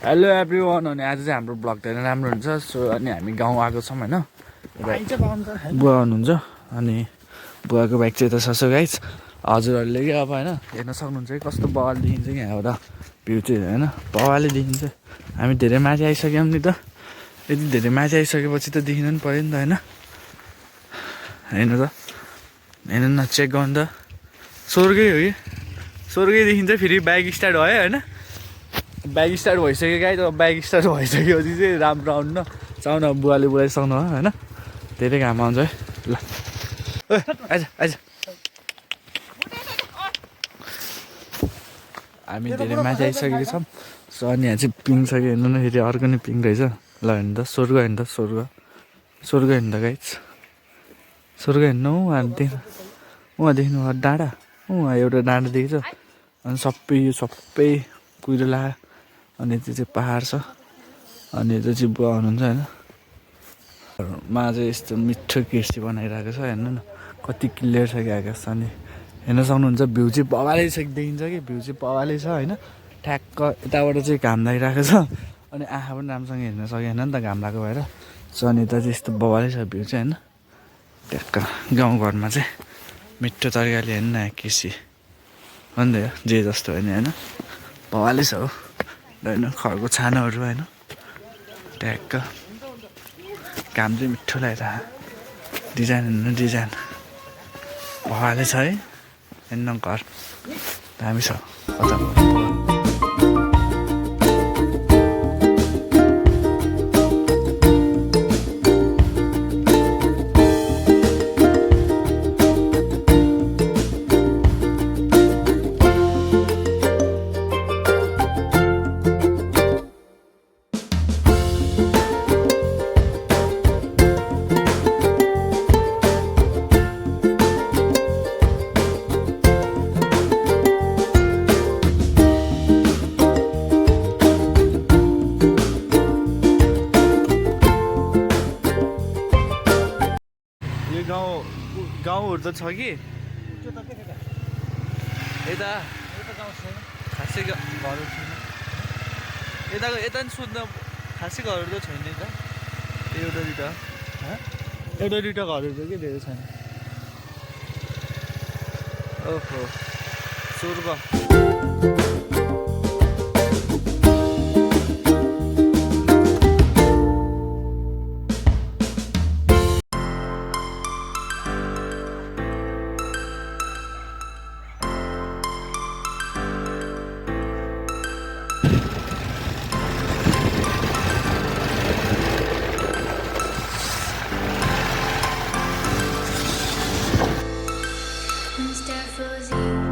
Hello everyone. अनि आज चाहिँ हाम्रो ब्लग धेरै राम्रो हुन्छ। सो अनि हामी गाउँ आएको छौँ होइन। बुवा हुनुहुन्छ अनि बुवाको बाइक चाहिँ यता छ। गाइस हजुरहरूले क्या अब होइन हेर्न सक्नुहुन्छ कि कस्तो बवाल देखिन्छ कि यहाँबाट भ्यू चाहिँ होइन बवालै देखिन्छ। हामी धेरै माथि आइसक्यौँ नि त। यति धेरै माथि आइसकेपछि त देखिनु पनि पऱ्यो नि त होइन त हेर्नु न चेक गर्नु त स्वर्गै हो कि स्वर्गै देखिन्छ। फेरि बाइक स्टार्ट भयो होइन बाइक स्टार्ट भइसक्यो गाई। त बाइक स्टार्ट भइसकेपछि चाहिँ राम्रो आउनु न चाहनु अब बुवाले बोलाइसक्नु हो होइन। धेरै घाम आउँछ है ल आइज आइज। हामी धेरै माथि आइसकेको छौँ। सो अनि यहाँ चाहिँ पिङ छ कि हेर्नु न फेरि अर्को नै पिङ रहेछ। ल हेर्नु त स्वर्ग हेर्नु त स्वर्ग हेर्नु त गाइज स्वर्ग हेर्नु उहाँदेखि डाँडा उहाँ एउटा डाँडा देखेछ। अनि सबै कुइरोला अनि त्यो चाहिँ पाहाड छ। अनि यता चाहिँ बुवा हुनुहुन्छ होइन। मा चाहिँ यस्तो मिठो कृषि बनाइरहेको छ हेर्नु न कति क्लियर छ कि आकाश। अनि हेर्न सक्नुहुन्छ भ्यू चाहिँ बवालै छ देखिन्छ कि भ्यू चाहिँ बवालै छ होइन। ठ्याक्क यताबाट चाहिँ घाम लागिरहेको छ अनि आँखा पनि राम्रोसँग हेर्न सकेन नि त घाम लागेको भएर। सो अनि यता चाहिँ यस्तो बवालै छ भ्यू चाहिँ होइन। ट्याक्क गाउँघरमा चाहिँ मिठो तरिकाले हेर्नु न कृषि हो नि त जे जस्तो होइन होइन बवालै छ हो होइन। खरको छानाहरू होइन ट्याक्क काम चाहिँ मिठो लगाइरहेको डिजाइन हेर्नु डिजाइन बवालै छ है। हेर्नु घर दामी छ गाउँहरू त छ कि यता खासै घरहरू छैन। यता नि सोध्न खासै घरहरू त छैन त एउटा दुइटा घरहरू त के धेरै छैन। ओहो स्वर्ग Mr. Frozen.